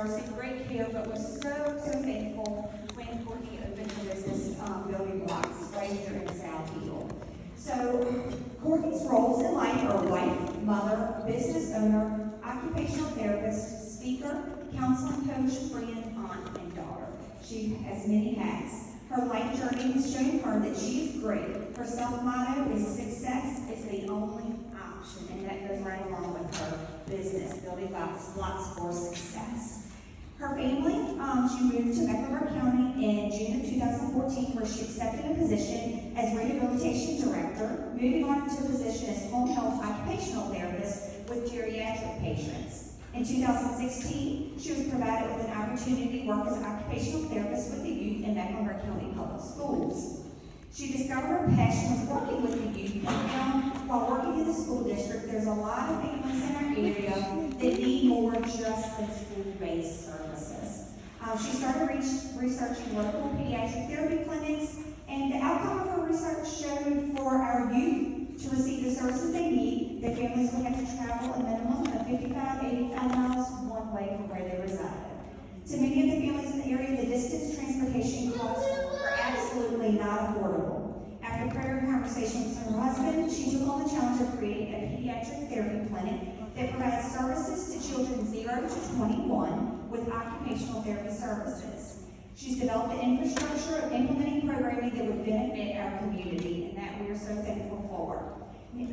nursing, great care, but was so thankful when Courtney opened her business, Building Blocks, right here in South Hill. So, Courtney's roles in life are wife, mother, business owner, occupational therapist, speaker, counseling coach, friend, aunt, and daughter. She has many hats. Her life journey has shown her that she is great. Her self-motto is success is the only option, and that goes right along with her business, Building Blocks for Success. Her family, she moved to Mecklenburg County in June of 2014, where she accepted a position as rehabilitation director, moving on to a position as home health occupational therapist with geriatric patients. In 2016, she was provided with an opportunity to work as an occupational therapist with the youth in Mecklenburg County Public Schools. She discovered her passion was working with the youth, and found while working in the school district, there's a lot of families in our area that need more just than school-based services. She started researching local pediatric therapy clinics, and the outcome of her research showed for our youth to receive the services they need, that families would have to travel a minimum of 55 to 85 miles one way from where they reside. To many of the families in the area, the distance transportation costs were absolutely not affordable. After prayer and conversation with her husband, she took on the challenge of creating a pediatric therapy clinic that provides services to children 0 to 21 with occupational therapy services. She's developed an infrastructure of implementing programming that would benefit our community, and that we are so thankful for.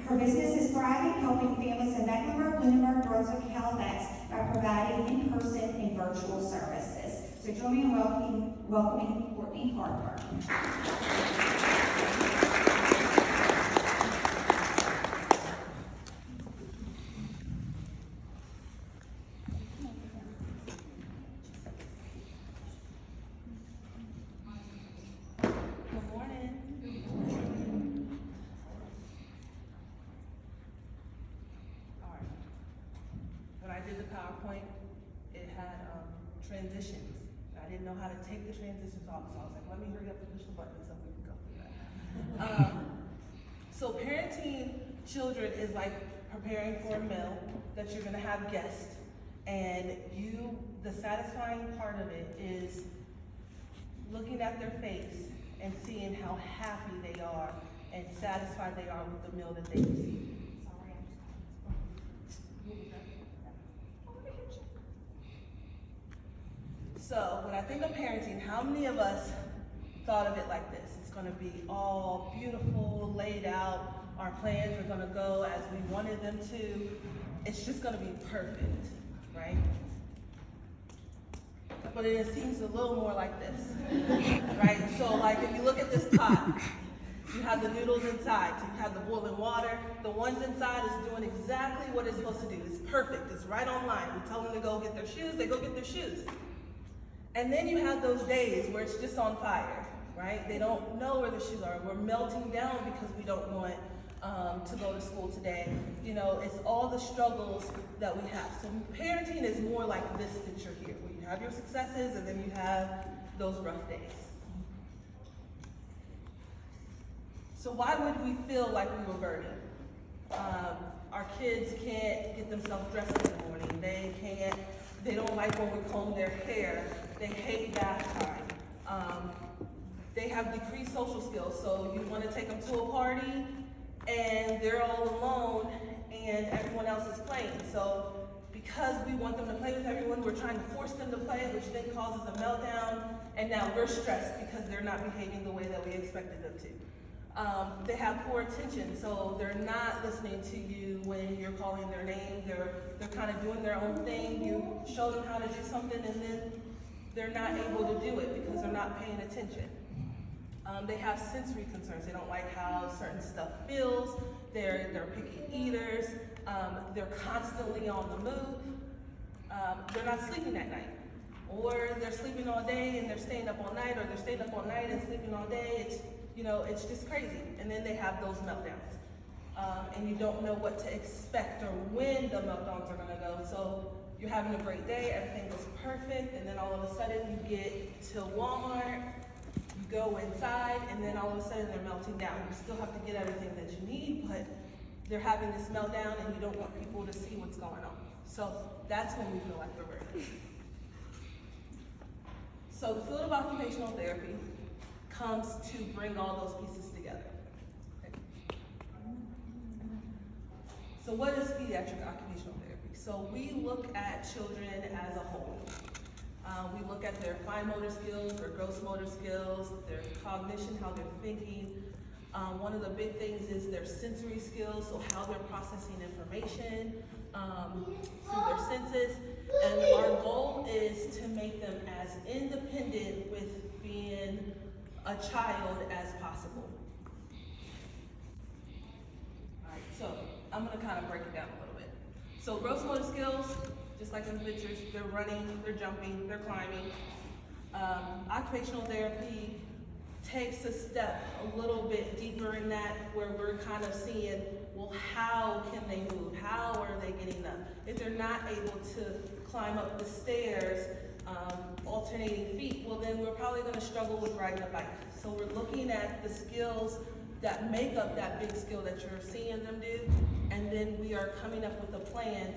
Her business is thriving, helping families in Mecklenburg, Lunenburg, Brunswick, and Halifax by providing in-person and virtual services. So join me in welcoming Courtney Harper. PowerPoint, it had transitions. I didn't know how to take the transitions off, so I was like, let me hurry up and push the button so we can go through that. So parenting children is like preparing for a meal that you're gonna have guests, and the satisfying part of it is looking at their face and seeing how happy they are and satisfied they are with the meal that they receive. So when I think of parenting, how many of us thought of it like this? It's gonna be all beautiful, laid out. Our plans are gonna go as we wanted them to. It's just gonna be perfect, right? But it seems a little more like this, right? So like if you look at this pot, you have the noodles inside, so you have the boiling water. The ones inside is doing exactly what it's supposed to do. It's perfect, it's right on line. We tell them to go get their shoes, they go get their shoes. And then you have those days where it's just on fire, right? They don't know where the shoes are. We're melting down because we don't want to go to school today. You know, it's all the struggles that we have. So parenting is more like this picture here, where you have your successes and then you have those rough days. So why would we feel like we were burning? Our kids can't get themselves dressed in the morning. They don't like when we comb their hair. They hate bath time. They have decreased social skills, so you want to take them to a party and they're all alone and everyone else is playing. So because we want them to play with everyone, we're trying to force them to play, which then causes a meltdown, and now we're stressed because they're not behaving the way that we expected them to. They have poor attention, so they're not listening to you when you're calling their name. They're kind of doing their own thing. You show them how to do something and then they're not able to do it because they're not paying attention. They have sensory concerns. They don't like how certain stuff feels. They're picky eaters. They're constantly on the move. They're not sleeping at night. Or they're sleeping all day and they're staying up all night, or they're staying up all night and sleeping all day. It's just crazy. And then they have those meltdowns. And you don't know what to expect or when the meltdowns are gonna go. So you're having a great day, everything goes perfect, and then all of a sudden you get to Walmart, you go inside, and then all of a sudden they're melting down. You still have to get everything that you need, but they're having this meltdown and you don't want people to see what's going on. So that's when we feel like we're ready. So the field of occupational therapy comes to bring all those pieces together. Okay. So what is pediatric occupational therapy? So we look at children as a whole. We look at their fine motor skills, their gross motor skills, their cognition, how they're thinking. One of the big things is their sensory skills, so how they're processing information through their senses. And our goal is to make them as independent with being a child as possible. All right, so I'm gonna kind of break it down a little bit. So gross motor skills, just like in the pictures, they're running, they're jumping, they're climbing. Occupational therapy takes a step a little bit deeper in that, where we're kind of seeing, well, how can they move? How are they getting up? If they're not able to climb up the stairs, alternating feet, well then we're probably gonna struggle with riding a bike. So we're looking at the skills that make up that big skill that you're seeing them do, and then we are coming up with a plan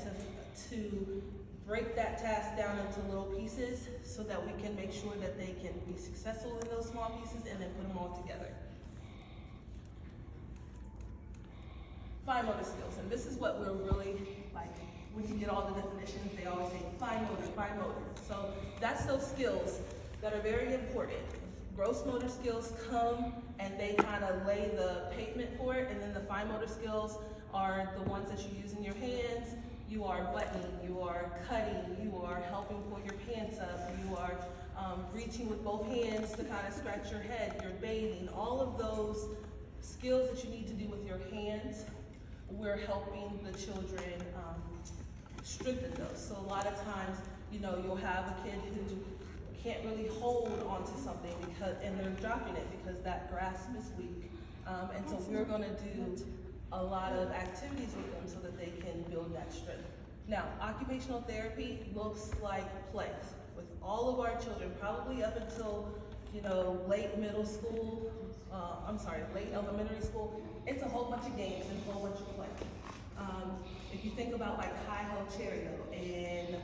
to break that task down into little pieces so that we can make sure that they can be successful in those small pieces and then put them all together. Fine motor skills, and this is what we're really like, when you get all the definitions, they always say fine motor, fine motor. So that's those skills that are very important. Gross motor skills come and they kind of lay the pavement for it, and then the fine motor skills are the ones that you use in your hands. You are buttoning, you are cutting, you are helping pull your pants up, you are reaching with both hands to kind of scratch your head, you're bathing. All of those skills that you need to do with your hands, we're helping the children strengthen those. So a lot of times, you know, you'll have a kid who can't really hold onto something and they're dropping it because that grasp is weak. And so we're gonna do a lot of activities with them so that they can build that strength. Now, occupational therapy looks like play with all of our children, probably up until, you know, late middle school, late elementary school. It's a whole bunch of games and a whole bunch of play. If you think about like Hi-Ho Cheerio and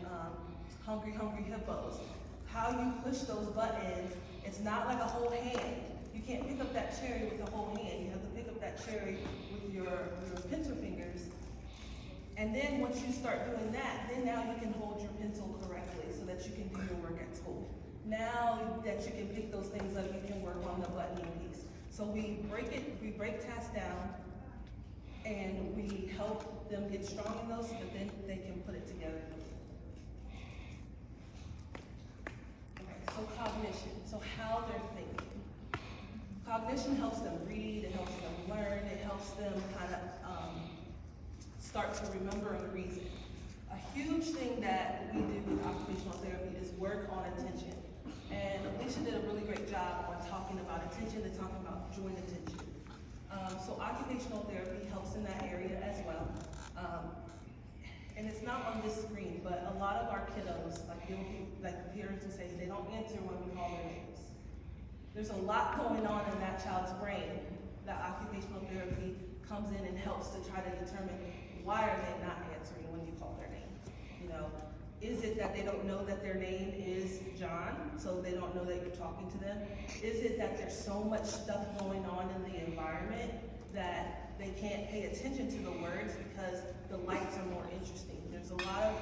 Hungry Hungry Hippos, how you push those buttons, it's not like a whole hand. You can't pick up that cherry with a whole hand. You have to pick up that cherry with your pencil fingers. And then once you start doing that, then now you can hold your pencil correctly so that you can do your work at school. Now that you can pick those things up, you can work on the buttoning piece. So we break tasks down, and we help them get strong in those so that then they can put it together. Okay, so cognition, so how they're thinking. Cognition helps them read, it helps them learn, it helps them kind of start to remember and reason. A huge thing that we do with occupational therapy is work on attention. And Alicia did a really great job on talking about attention and talking about joint attention. So occupational therapy helps in that area as well. And it's not on this screen, but a lot of our kiddos, like parents will say, they don't answer when we call their names. There's a lot going on in that child's brain that occupational therapy comes in and helps to try to determine why are they not answering when you call their name. You know, is it that they don't know that their name is John, so they don't know that you're talking to them? Is it that there's so much stuff going on in the environment that they can't pay attention to the words because the lights are more interesting? There's a lot of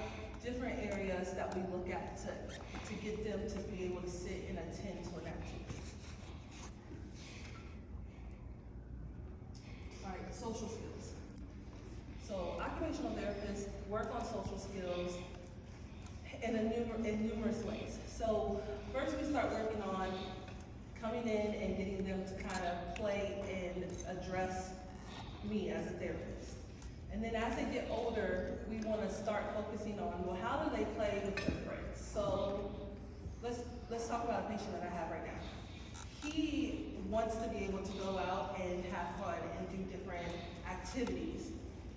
different areas that we look at to get them to be able to sit and attend to an activity. All right, social skills. So occupational therapists work on social skills in numerous ways. So first we start working on coming in and getting them to kind of play and address me as a therapist. And then as they get older, we want to start focusing on, well, how do they play with their friends? So let's talk about a patient that I have right now. He wants to be able to go out and have fun and do different activities.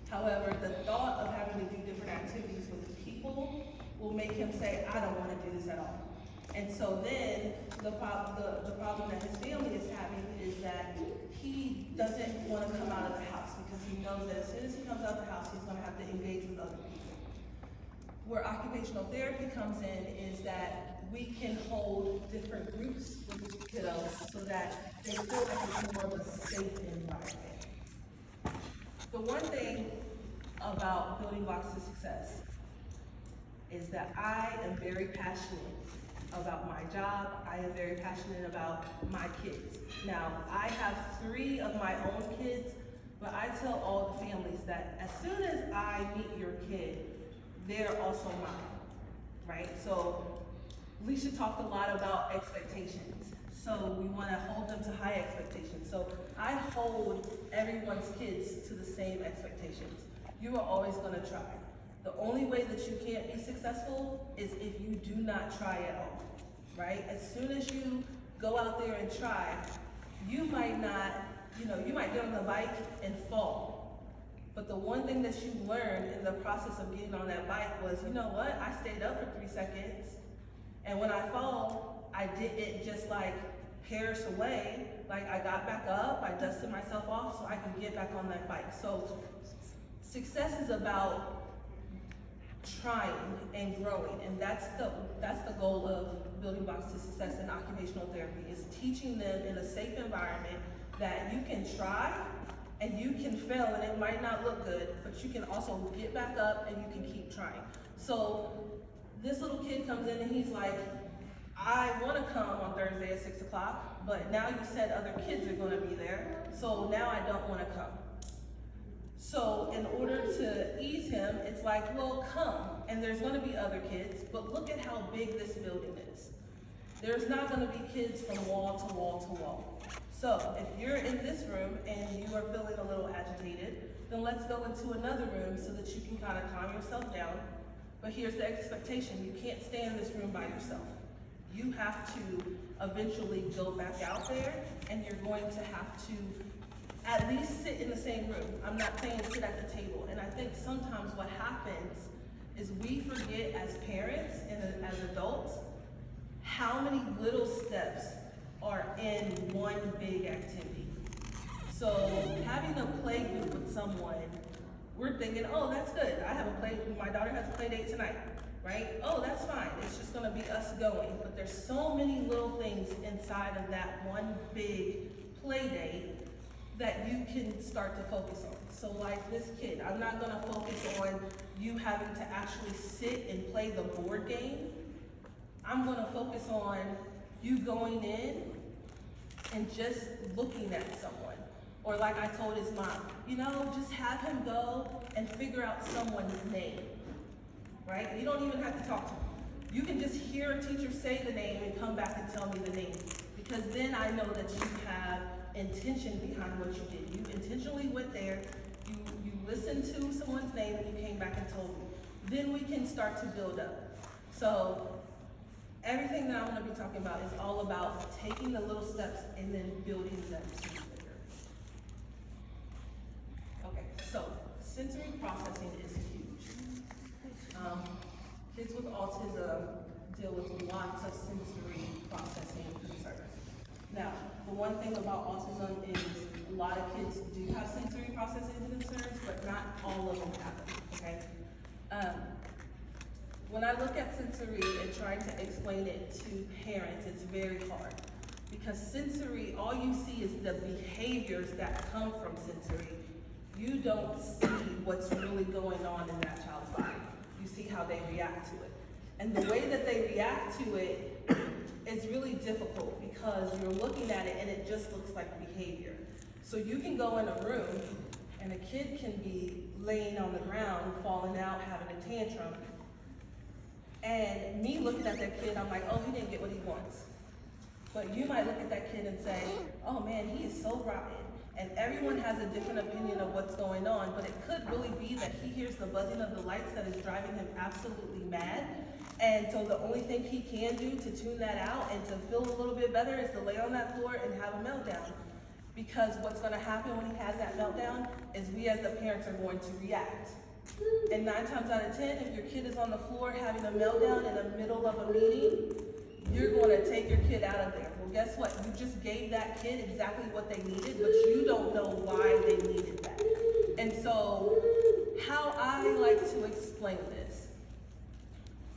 However, the thought of having to do different activities with people will make him say, I don't want to do this at all. And so then the problem that his family is having is that he doesn't want to come out of the house because he knows that as soon as he comes out of the house, he's going to have to engage with other people. Where occupational therapy comes in is that we can hold different groups with kiddos so that they feel like it's more of a safe environment. The one thing about building blocks to success is that I am very passionate about my job. I am very passionate about my kids. Now, I have 3 of my own kids, but I tell all the families that as soon as I meet your kid, they're also mine, right? So Alicia talked a lot about expectations. So we want to hold them to high expectations. So I hold everyone's kids to the same expectations. You are always going to try. The only way that you can't be successful is if you do not try at all, right? As soon as you go out there and try, you might not, you might get on the bike and fall. But the one thing that you learned in the process of getting on that bike was, you know what? I stayed up for 3 seconds. And when I fall, I didn't just like perish away. Like I got back up, I dusted myself off so I could get back on that bike. So success is about trying and growing, and that's the goal of building blocks to success in occupational therapy, is teaching them in a safe environment that you can try and you can fail and it might not look good, but you can also get back up and you can keep trying. So this little kid comes in and he's like, I want to come on Thursday at 6 o'clock, but now you said other kids are going to be there, so now I don't want to come. So in order to ease him, it's like, well, come, and there's going to be other kids, but look at how big this building is. There's not going to be kids from wall to wall to wall. So if you're in this room and you are feeling a little agitated, then let's go into another room so that you can kind of calm yourself down. But here's the expectation: you can't stay in this room by yourself. You have to eventually go back out there, and you're going to have to at least sit in the same room. I'm not saying sit at the table. And I think sometimes what happens is we forget as parents and as adults how many little steps are in one big activity. So having a play group with someone, we're thinking, oh, that's good. My daughter has a play date tonight, right? Oh, that's fine. It's just gonna be us going. But there's so many little things inside of that one big play date that you can start to focus on. So like this kid, I'm not gonna focus on you having to actually sit and play the board game. I'm gonna focus on you going in and just looking at someone. Or like I told his mom, just have him go and figure out someone's name, right? You don't even have to talk to him. You can just hear a teacher say the name and come back and tell me the name. Because then I know that you have intention behind what you did. You intentionally went there, you listened to someone's name, and you came back and told me. Then we can start to build up. So everything that I'm going to be talking about is all about taking the little steps and then building them to be bigger. Okay, so sensory processing is huge. Kids with autism deal with lots of sensory processing concerns. Now, the one thing about autism is a lot of kids do have sensory processing concerns, but not all of them have them, okay? When I look at sensory and trying to explain it to parents, it's very hard. Because sensory, all you see is the behaviors that come from sensory. You don't see what's really going on in that child's body. You see how they react to it. And the way that they react to it is really difficult because you're looking at it and it just looks like behavior. So you can go in a room and a kid can be laying on the ground, falling out, having a tantrum. And me looking at that kid, I'm like, oh, he didn't get what he wants. But you might look at that kid and say, oh man, he is so rotten. And everyone has a different opinion of what's going on, but it could really be that he hears the buzzing of the lights that is driving him absolutely mad. And so the only thing he can do to tune that out and to feel a little bit better is to lay on that floor and have a meltdown. Because what's gonna happen when he has that meltdown is we as the parents are going to react. And 9 times out of 10, if your kid is on the floor having a meltdown in the middle of a meeting, you're going to take your kid out of there. Well, guess what? You just gave that kid exactly what they needed, but you don't know why they needed that. And so, how I like to explain this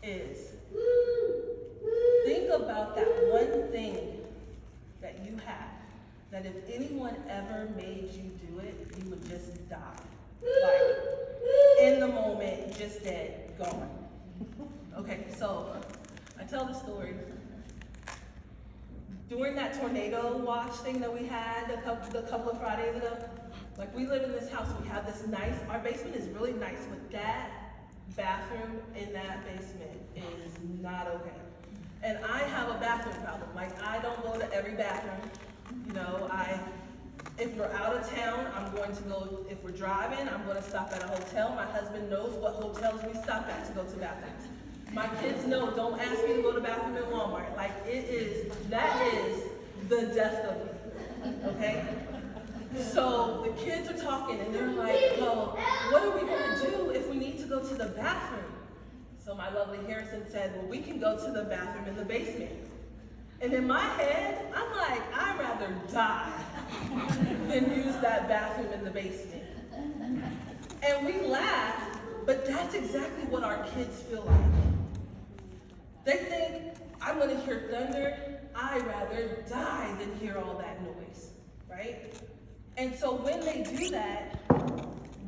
is, think about that one thing that you have that if anyone ever made you do it, you would just die? Like, in the moment, just dead, gone. Okay, so I tell the story. During that tornado watch thing that we had a couple of Fridays ago, like we live in this house, we have this nice, our basement is really nice, but that bathroom in that basement is not okay. And I have a bathroom problem. Like, I don't go to every bathroom. You know, if we're out of town, I'm going to go, if we're driving, I'm going to stop at a hotel. My husband knows what hotels we stop at to go to bathrooms. My kids know, don't ask me to go to the bathroom in Walmart. Like, that is the death of me, okay? So the kids are talking and they're like, well, what are we going to do if we need to go to the bathroom? So my lovely Harrison said, well, we can go to the bathroom in the basement. And in my head, I'm like, I'd rather die than use that bathroom in the basement. And we laugh, but that's exactly what our kids feel like. They think, I'm gonna hear thunder, I'd rather die than hear all that noise, right? And so when they do that,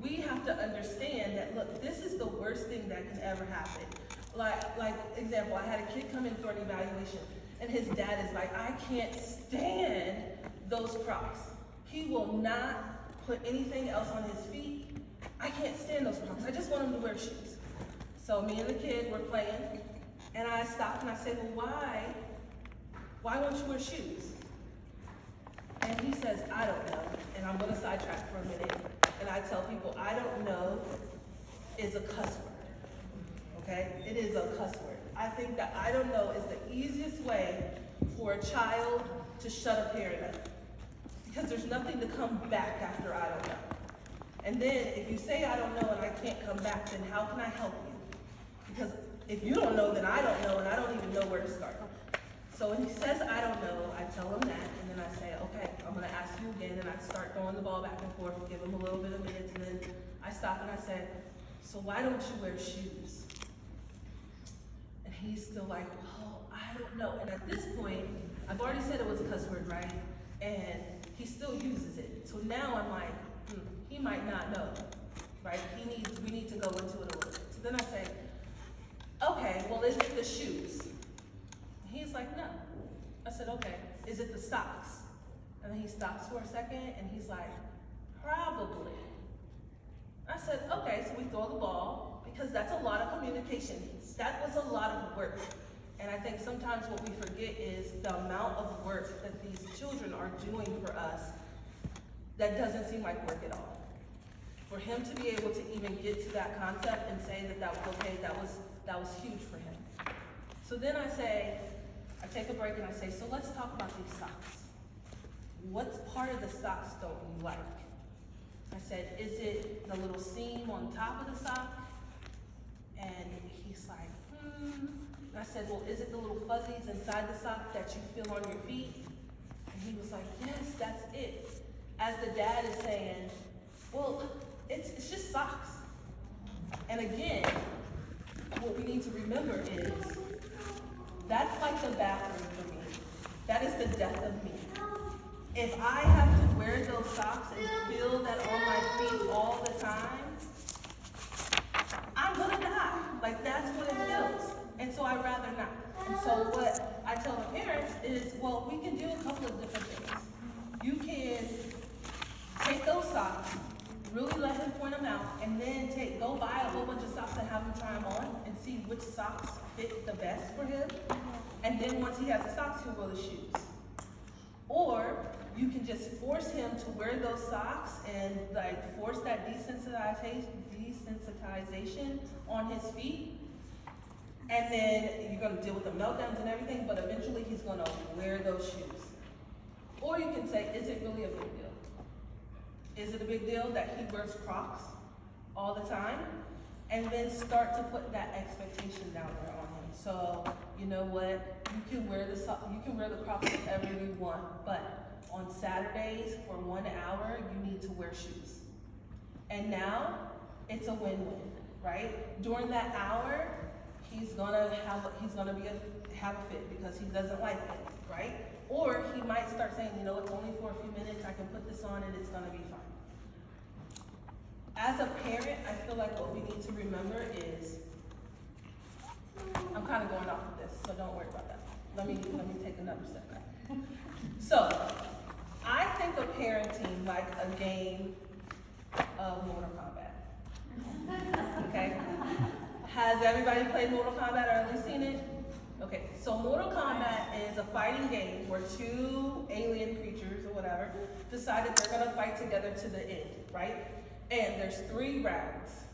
we have to understand that, look, this is the worst thing that can ever happen. Like example, I had a kid come in for an evaluation, and his dad is like, I can't stand those Crocs. He will not put anything else on his feet. I can't stand those Crocs. I just want him to wear shoes. So me and the kid were playing, and I stopped and I said, well, why won't you wear shoes? And he says, I don't know. And I'm gonna sidetrack for a minute. And I tell people, I don't know is a cuss word, okay? It is a cuss word. I think that I don't know is the easiest way for a child to shut a parent up. Because there's nothing to come back after I don't know. And then if you say I don't know and I can't come back, then how can I help you? Because if you don't know, then I don't know, and I don't even know where to start. So when he says I don't know, I tell him that, and then I say, okay, I'm gonna ask you again, and I start throwing the ball back and forth, give him a little bit of minutes, and then I stop and I say, so why don't you wear shoes? And he's still like, oh, I don't know. And at this point, I've already said it was a cuss word, right? And he still uses it. So now I'm like, he might not know, right? We need to go into it a little bit. So then I say, okay, well, is it the shoes? He's like, no. I said, okay, is it the socks? And then he stops for a second and he's like, probably. I said, okay, so we throw the ball because that's a lot of communication. That was a lot of work. And I think sometimes what we forget is the amount of work that these children are doing for us that doesn't seem like work at all. For him to be able to even get to that concept and say that that was okay, that was huge for him. So then I take a break and I say, so let's talk about these socks. What part of the socks don't you like? I said, is it the little seam on top of the sock? And he's like, And I said, well, is it the little fuzzies inside the sock that you feel on your feet? And he was like, yes, that's it. As the dad is saying, well, it's just socks. And again, what we need to remember is, that's like the bathroom for me. That is the death of me. If I have to wear those socks and feel that on my feet all the time, I'm gonna die. Like, that's what it feels. And so I'd rather not. And so what I tell the parents is, well, we can do a couple of different things. You can take those socks, really let him point them out, and then go buy a whole bunch of socks and have him try them on and see which socks fit the best for him. And then once he has the socks, he'll wear the shoes. Or you can just force him to wear those socks and like force that desensitization on his feet. And then you're gonna deal with the meltdowns and everything, but eventually he's gonna wear those shoes. Or you can say, is it really a big deal? Is it a big deal that he wears Crocs all the time? And then start to put that expectation down there on him. So, you know what? You can wear the Crocs whenever you want, but on Saturdays for 1 hour, you need to wear shoes. And now, it's a win-win, right? During that hour, he's gonna have a fit because he doesn't like it, right? Or he might start saying, you know, it's only for a few minutes, I can put this on and it's gonna be fine. As a parent, I feel like what we need to remember is, I'm kind of going off of this, so don't worry about that. Let me take another step back. So, I think of parenting like a game of Mortal Kombat. Okay? Has everybody played Mortal Kombat or at least seen it? Okay, so Mortal Kombat is a fighting game where two alien creatures or whatever decided they're gonna fight together to the end, right? And there's 3 rounds.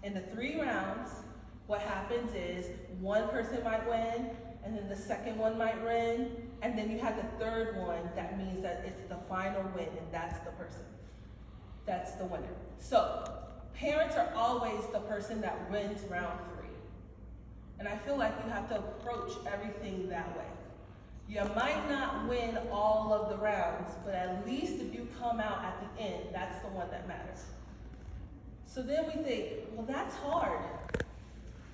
In the 3 rounds, what happens is one person might win, and then the second one might win, and then you have the 3rd one that means that it's the final win, and that's the person. That's the winner. So, parents are always the person that wins round 3. And I feel like you have to approach everything that way. You might not win all of the rounds, but at least if you come out at the end, that's the one that matters. So then we think, well, that's hard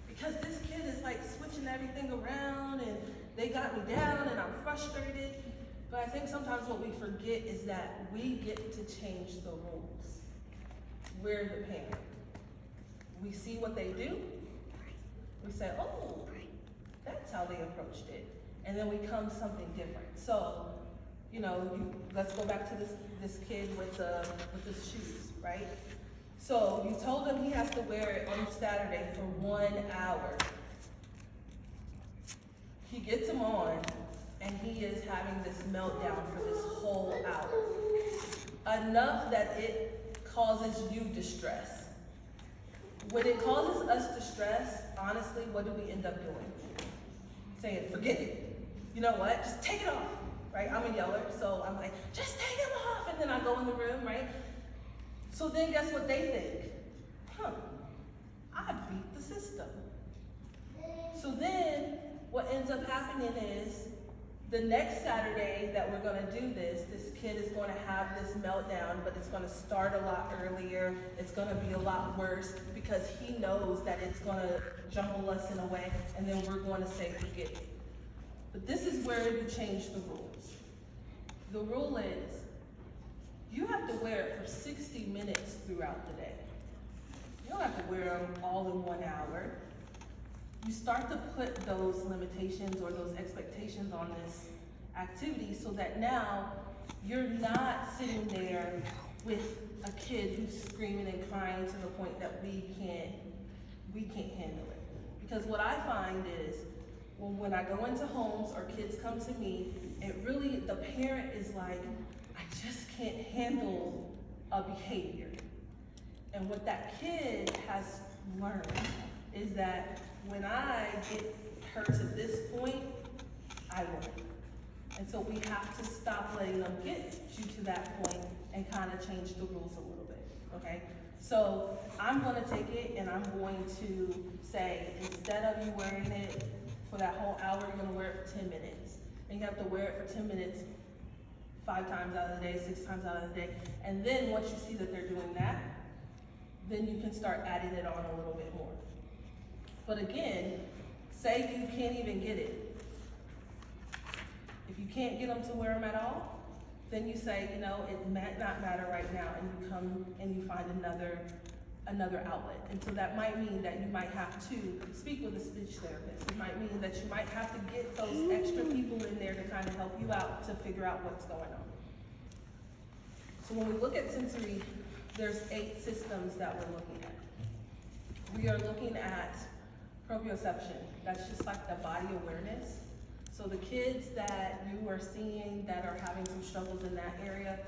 because this kid is like switching everything around and they got me down and I'm frustrated. But I think sometimes what we forget is that we get to change the rules. We're the parent. We see what they do. We say, oh, that's how they approached it. And then we come something different. So, you know, let's go back to this kid with the shoes, right? So you told him he has to wear it on Saturday for 1 hour. He gets them on, and he is having this meltdown for this whole hour. Enough that it causes you distress. When it causes us distress, honestly, what do we end up doing? Saying, forget it. You know what? Just take it off, right? I'm a yeller, so I'm like, just take them off, and then I go in the room, right? So then guess what they think? I beat the system. So then what ends up happening is the next Saturday that we're gonna do this kid is gonna have this meltdown, but it's gonna start a lot earlier. It's gonna be a lot worse because he knows that it's gonna jumble us in a way, and then we're going to say, forget it. But this is where you change the rules. The rule is, you have to wear it for 60 minutes throughout the day. You don't have to wear them all in 1 hour. You start to put those limitations or those expectations on this activity so that now you're not sitting there with a kid who's screaming and crying to the point that we can't handle it. Because what I find is, when I go into homes or kids come to me, the parent is like, I just can't handle a behavior. And what that kid has learned is that when I get her to this point, I win. And so we have to stop letting them get you to that point and kind of change the rules a little bit, okay? So I'm gonna take it and I'm going to say, instead of you wearing it for that whole hour, you're gonna wear it for 10 minutes. And you have to wear it for 10 minutes 5 times out of the day, 6 times out of the day. And then once you see that they're doing that, then you can start adding it on a little bit more. But again, say you can't even get it. If you can't get them to wear them at all, then you say, you know, it might not matter right now, and you come and you find another outlet. And so that might mean that you might have to speak with a speech therapist. It might mean that you might have to get those extra people in there to kind of help you out to figure out what's going on. So when we look at sensory, there's 8 systems that we're looking at. We are looking at proprioception. That's just like the body awareness. So the kids that you are seeing that are having some struggles in that area,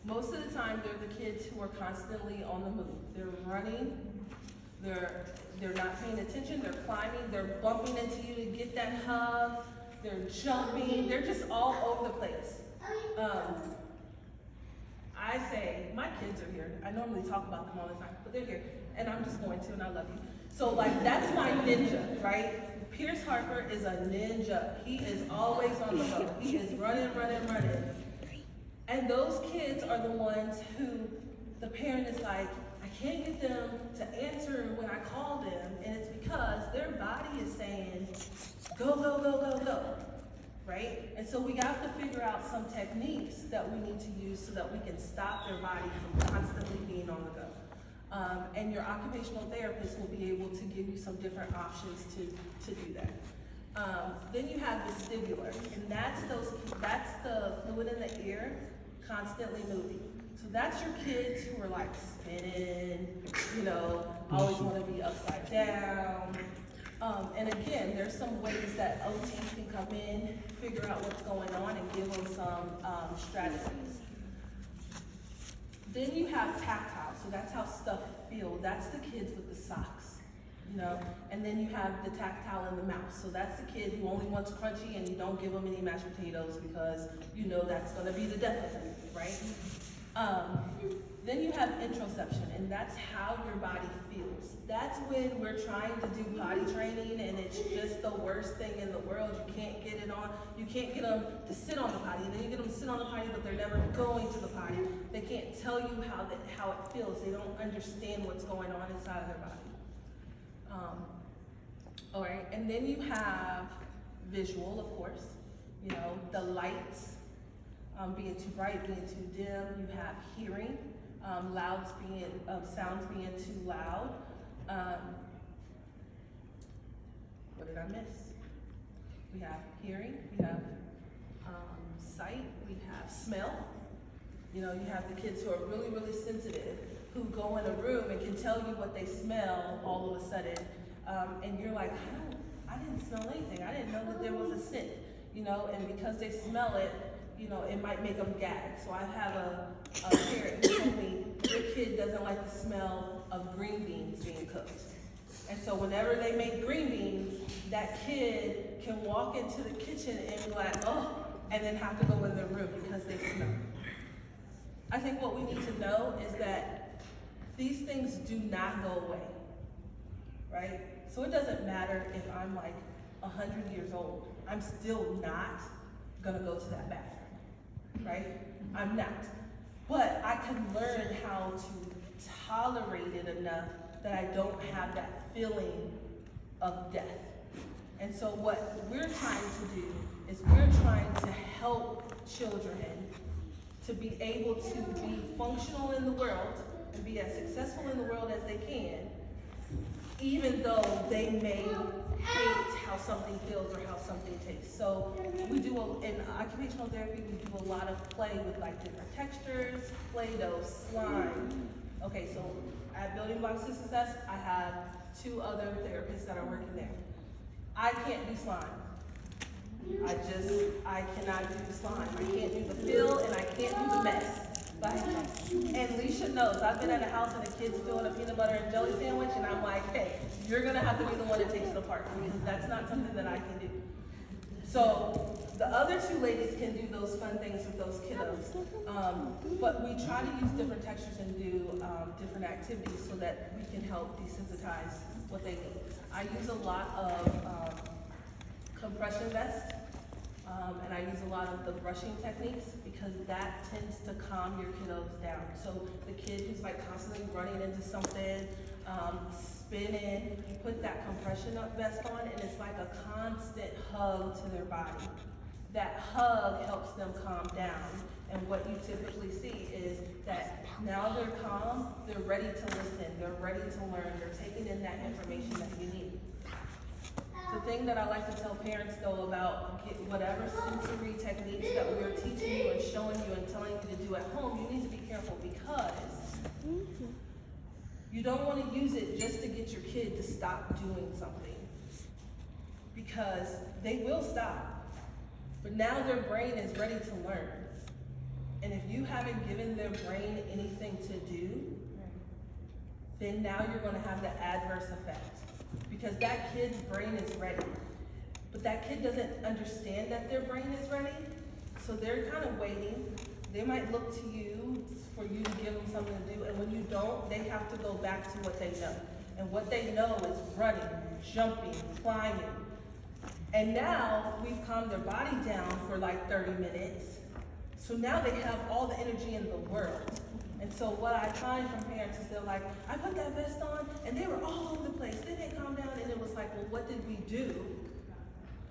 most of the time they're the kids who are constantly on the move. They're running, they're not paying attention, they're climbing, they're bumping into you to get that hug, they're jumping, they're just all over the place. I say, my kids are here. I normally talk about them all the time, but they're here. And I'm just going to, and I love you. So like, that's my ninja, right? Pierce Harper is a ninja. He is always on the go. He is running. And those kids are the ones who the parent is like, I can't get them to answer when I call them, and it's because their body is saying, go, go, go, go, go, right? And so we have to figure out some techniques that we need to use so that we can stop their body from constantly being on the go. And your occupational therapist will be able to give you some different options to do that. Then you have vestibular, and that's the fluid in the ear constantly moving. So that's your kids who are like spinning, always want to be upside down. And again, there's some ways that OTs can come in, figure out what's going on, and give them some strategies. Then you have tactile, so that's how stuff feels. That's the kids with the socks, And then you have the tactile in the mouth. So that's the kid who only wants crunchy and you don't give them any mashed potatoes because that's gonna be the death of them, right? Then you have interoception, and that's how your body feels. That's when we're trying to do potty training and it's just the worst thing in the world. You can't get it on, you can't get them to sit on the potty, and then you get them to sit on the potty, but they're never going to the potty. They can't tell you how it feels. They don't understand what's going on inside of their body. All right, and then you have visual, of course, the lights, being too bright, being too dim. You have hearing, sounds being too loud. What did I miss? We have hearing, we have sight, we have smell. You have the kids who are really, really sensitive, who go in a room and can tell you what they smell all of a sudden. And you're like, I didn't smell anything. I didn't know that there was a scent, and because they smell it, it might make them gag. So I have a parent who told me their kid doesn't like the smell of green beans being cooked. And so whenever they make green beans, that kid can walk into the kitchen and be like, oh, and then have to go in their room because they smell. I think what we need to know is that these things do not go away, right? So it doesn't matter if I'm like 100 years old, I'm still not gonna go to that bathroom, right? I'm not. But I can learn how to tolerate it enough that I don't have that feeling of death. And so what we're trying to do is we're trying to help children to be able to be functional in the world and be as successful in the world as they can, even though they may hate how something feels or how something tastes. So we do, in occupational therapy, we do a lot of play with like different textures, Play-Doh, slime. Okay, so at Building Blocks to Success, I have 2 other therapists that are working there. I can't do slime. I cannot do the slime. I can't do the fill and I can't do the mess. And Leisha knows, I've been at a house and the kid's doing a peanut butter and jelly sandwich and I'm like, hey, you're gonna have to be the one that takes it apart because that's not something that I can do. So the other 2 ladies can do those fun things with those kiddos. But we try to use different textures and do different activities so that we can help desensitize what they need. I use a lot of compression vests. And I use a lot of the brushing techniques because that tends to calm your kiddos down. So the kid who's like constantly running into something, spinning, you put that compression vest on and it's like a constant hug to their body. That hug helps them calm down. And what you typically see is that now they're calm, they're ready to listen, they're ready to learn, they're taking in that information that you need. The thing that I like to tell parents though about whatever sensory techniques that we're teaching you and showing you and telling you to do at home, you need to be careful because you don't want to use it just to get your kid to stop doing something. Because they will stop, but now their brain is ready to learn. And if you haven't given their brain anything to do, then now you're going to have the adverse effect. Because that kid's brain is ready. But that kid doesn't understand that their brain is ready. So they're kind of waiting. They might look to you for you to give them something to do. And when you don't, they have to go back to what they know. And what they know is running, jumping, climbing. And now we've calmed their body down for like 30 minutes. So now they have all the energy in the world. And so what I find from parents is they're like, I put that vest on and they were all over the place. Then they calmed down and it was like, well, what did we do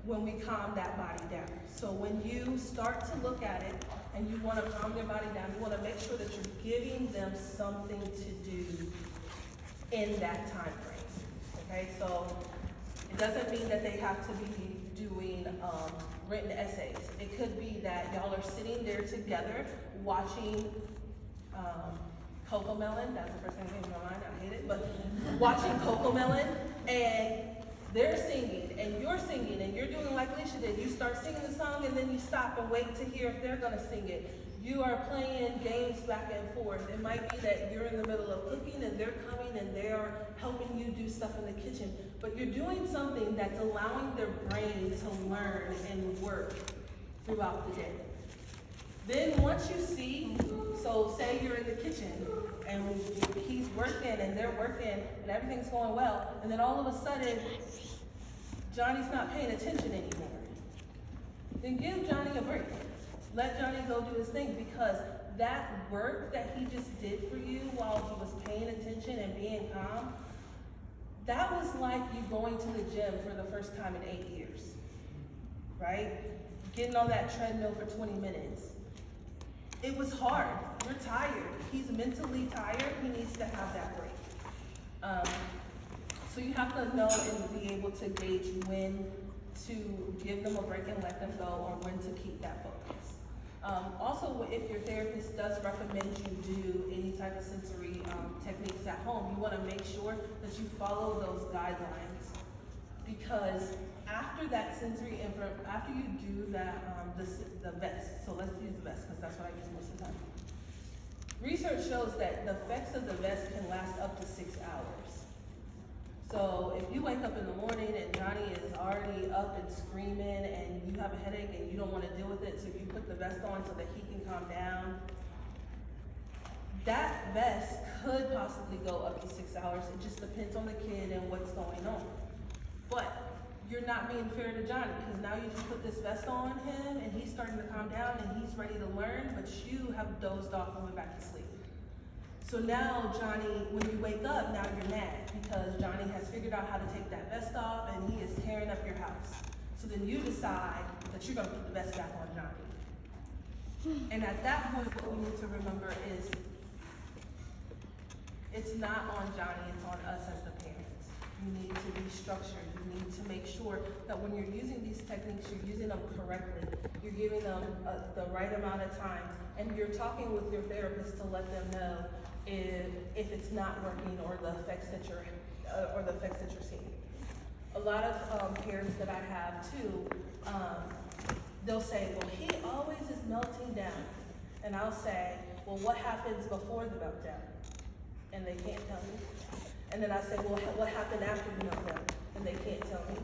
when we calmed that body down? So when you start to look at it and you want to calm their body down, you want to make sure that you're giving them something to do in that time frame. Okay, so it doesn't mean that they have to be doing written essays. It could be that y'all are sitting there together watching Cocomelon. That's the first thing that came to my mind. I hate it, but watching Cocomelon, and they're singing and you're doing like Alicia did. You start singing the song and then you stop and wait to hear if they're gonna sing it. You are playing games back and forth. It might be that you're in the middle of cooking and they're coming and they are helping you do stuff in the kitchen, but you're doing something that's allowing their brain to learn and work throughout the day. Then once you see, so say you're in the kitchen and he's working and they're working and everything's going well, and then all of a sudden, Johnny's not paying attention anymore. Then give Johnny a break. Let Johnny go do his thing, because that work that he just did for you while he was paying attention and being calm, that was like you going to the gym for the first time in 8 years, right? Getting on that treadmill for 20 minutes. It was hard. You're tired. He's mentally tired. He needs to have that break. So you have to know and be able to gauge when to give them a break and let them go, or when to keep that focus. Also, if your therapist does recommend you do any type of sensory techniques at home, you want to make sure that you follow those guidelines, because after that sensory after you do that, the vest, so let's use the vest because that's what I use most of the time. Research shows that the effects of the vest can last up to 6 hours. So if you wake up in the morning and Johnny is already up and screaming and you have a headache and you don't want to deal with it, so you put the vest on so that he can calm down, that vest could possibly go up to 6 hours. It just depends on the kid and what's going on. But you're not being fair to Johnny, because now you just put this vest on him and he's starting to calm down and he's ready to learn, but you have dozed off and went back to sleep. So now Johnny, when you wake up, now you're mad because Johnny has figured out how to take that vest off and he is tearing up your house. So then you decide that you're gonna put the vest back on Johnny. And at that point, what we need to remember is it's not on Johnny, it's on us as the parents. You need to be structured. You need to make sure that when you're using these techniques, you're using them correctly. You're giving them the right amount of time, and you're talking with your therapist to let them know if it's not working, or the effects that you're seeing. A lot of parents that I have too, they'll say, well, he always is melting down. And I'll say, well, what happens before the meltdown? And they can't tell me. And then I say, well, what happened after the meltdown? And they can't tell me.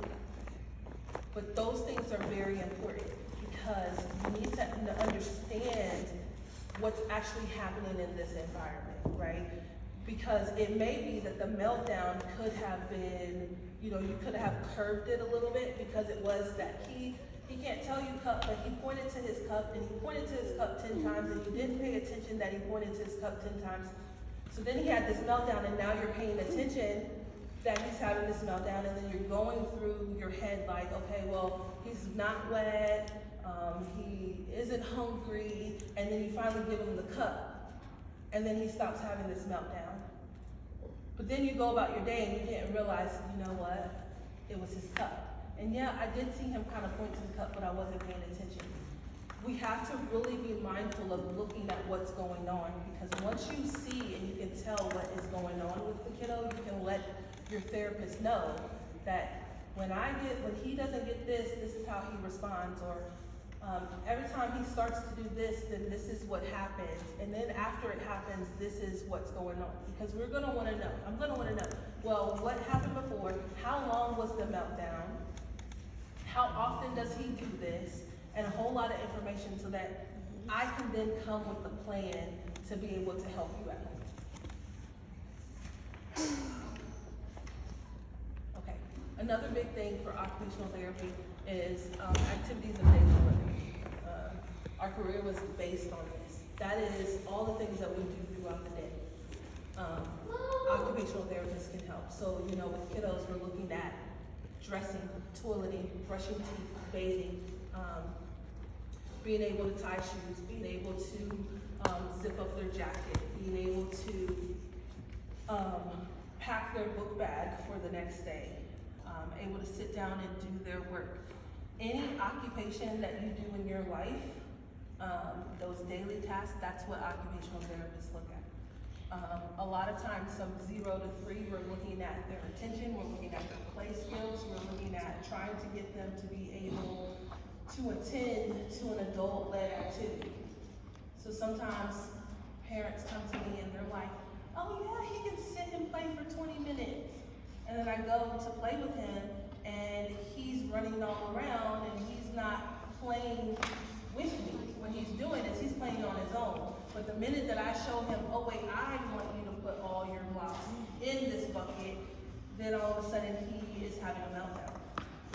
But those things are very important, because you need to understand what's actually happening in this environment, right? Because it may be that the meltdown could have been, you could have curved it a little bit, because it was that he can't tell you cup, but he pointed to his cup, and he pointed to his cup 10 times, and you didn't pay attention that he pointed to his cup 10 times. So then he had this meltdown, and now you're paying attention that he's having this meltdown, and then you're going through your head like, okay, well, he's not wet, he isn't hungry, and then you finally give him the cup, and then he stops having this meltdown. But then you go about your day and you didn't realize, you know what, it was his cup. And yeah, I did see him kind of point to the cup, but I wasn't paying attention. We have to really be mindful of looking at what's going on, because once you see and you can tell what is going on with the kiddo, you can let your therapist know that when he doesn't get this, this is how he responds, or every time he starts to do this, then this is what happens, and then after it happens, this is what's going on. Because we're gonna wanna know, I'm gonna wanna know, well, what happened before, how long was the meltdown, how often does he do this, and a whole lot of information, so that I can then come with a plan to be able to help you out. Okay, another big thing for occupational therapy is activities of daily living. Our career was based on this. That is all the things that we do throughout the day. Occupational therapists can help. So, you know, with kiddos, we're looking at dressing, toileting, brushing teeth, bathing, being able to tie shoes, being able to zip up their jacket, being able to pack their book bag for the next day, able to sit down and do their work. Any occupation that you do in your life, those daily tasks, that's what occupational therapists look at. A lot of times, from 0 to 3, we're looking at their attention, we're looking at their play skills, we're looking at trying to get them to be able to attend to an adult-led activity. So sometimes parents come to me and they're like, oh yeah, he can sit and play for 20 minutes. And then I go to play with him and he's running all around and he's not playing with me. What he's doing is he's playing on his own. But the minute that I show him, oh wait, I want you to put all your blocks in this bucket, then all of a sudden he is having a meltdown.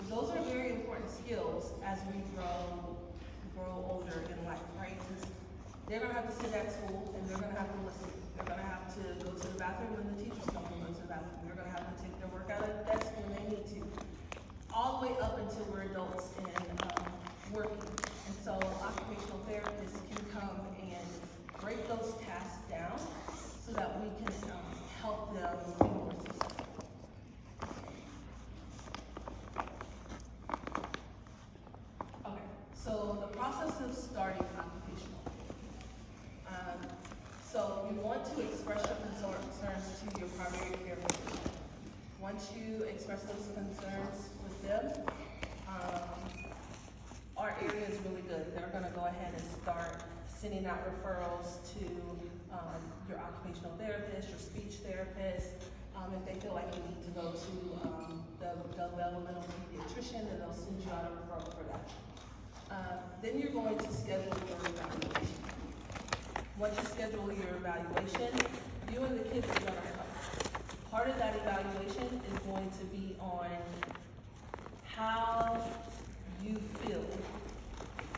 Those are very important skills as we grow older in life, right? Because they're gonna have to sit at school and they're gonna have to listen. They're gonna have to go to the bathroom when the teachers come and go to the bathroom. They're gonna have to take their work out of the desk when they need to. All the way up until we're adults and working. And so occupational therapists can come and break those tasks down so that we can help them be more successful. Okay, so the process of starting occupational. So you want to express your concerns to your primary care physician. Once you express those concerns with them, our area is really good. They're going to go ahead and start sending out referrals to your occupational therapist, your speech therapist. If they feel like you need to go to the developmental pediatrician, then they'll send you out a referral for that. Then you're going to schedule your evaluation. Once you schedule your evaluation, you and the kids are going to help. Part of that evaluation is going to be on how you feel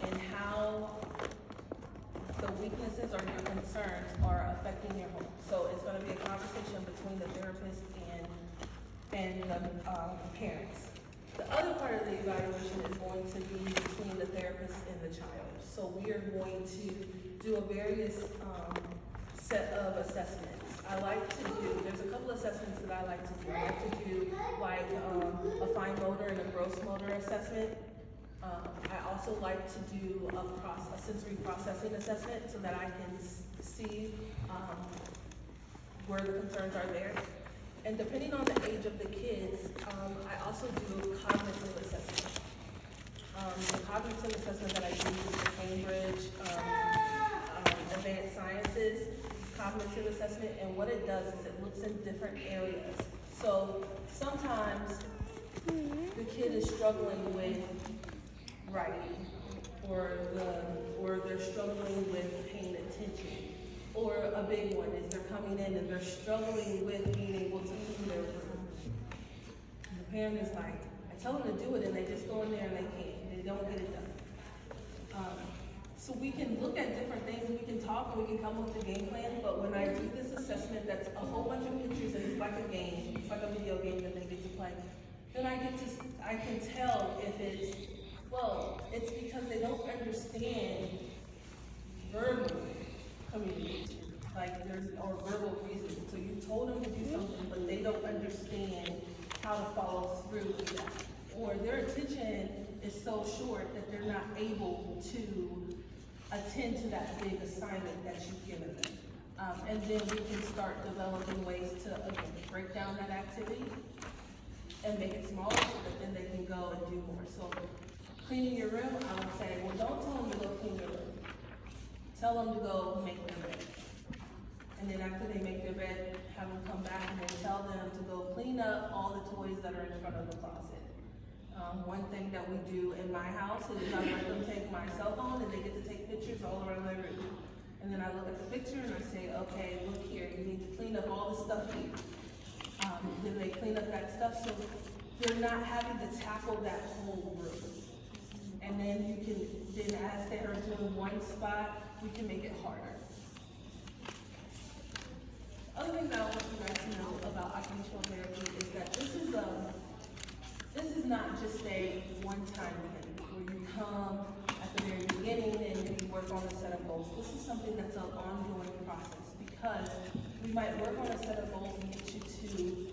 and how the weaknesses or your concerns are affecting your home. So it's going to be a conversation between the therapist and the parents. The other part of the evaluation is going to be between the therapist and the child. So we are going to do a various set of assessments. I like to do, there's a couple assessments that I like to do. I like to do like a fine motor and a gross motor assessment. I also like to do a sensory processing assessment so that I can see where the concerns are there. And depending on the age of the kids, I also do cognitive assessment. The cognitive assessment that I use is the Cambridge Advanced Sciences cognitive assessment, and what it does is it looks in different areas. So sometimes the kid is struggling with writing, or they're struggling with paying attention. Or a big one is they're coming in and they're struggling with being able to clean their room. And the parent is like, I tell them to do it and they just go in there and they can't. They don't get it done. So we can look at different things, we can talk and we can come up with a game plan, but when I do this assessment that's a whole bunch of pictures and it's like a game, it's like a video game that they get to play, then I can tell if it's because they don't understand verbal communication, or verbal reasoning. So you told them to do something, but they don't understand how to follow through with that. Or their attention is so short that they're not able to attend to that big assignment that you've given them. And then we can start developing ways to, again, break down that activity and make it smaller so that then they can go and do more. So cleaning your room, I would say, well, don't tell them to go clean your room. Tell them to go make their bed. And then after they make their bed, have them come back and then tell them to go clean up all the toys that are in front of the closet. One thing that we do in my house is I let them take my cell phone and they get to take pictures all around their room. And then I look at the picture and I say, okay, look here, you need to clean up all the stuff here. Then they clean up that stuff so they're not having to tackle that whole room. And then you can, then as they are doing one spot, we can make it harder. Other thing that I want you guys to know about occupational therapy is that this is not just a one-time thing where you come at the very beginning and you work on a set of goals. This is something that's an ongoing process because we might work on a set of goals and get you to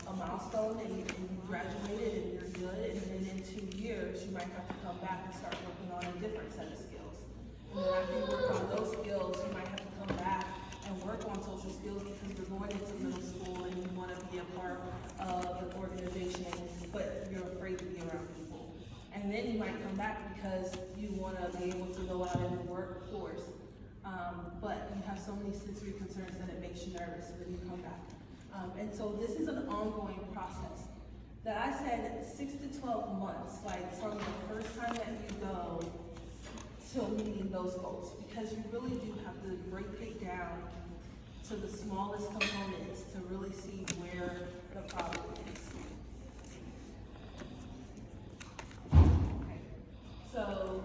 a milestone and you graduated and you're good, and then in 2 years you might have to come back and start working on a different set of skills. And then after you work on those skills, you might have to come back and work on social skills because you're going into middle school and you want to be a part of an organization, but you're afraid to be around people. And then you might come back because you want to be able to go out and work force. But you have so many sensory concerns that it makes you nervous when you come back. And so this is an ongoing process. That I said 6 to 12 months, like from the first time that you go till meeting those goals, because you really do have to break it down to the smallest components to really see where the problem is. Okay. So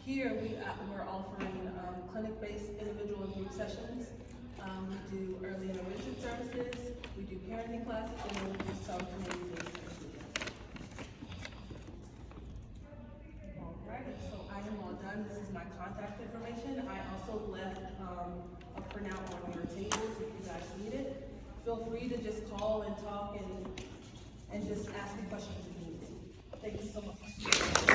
here we're offering clinic-based individual and group sessions. We do early intervention services, we do parenting classes, and then we do some community-based services. Alright, so I am all done. This is my contact information. I also left a printout on your tables if you guys need it. Feel free to just call and talk and just ask me questions if you need to. Thank you so much.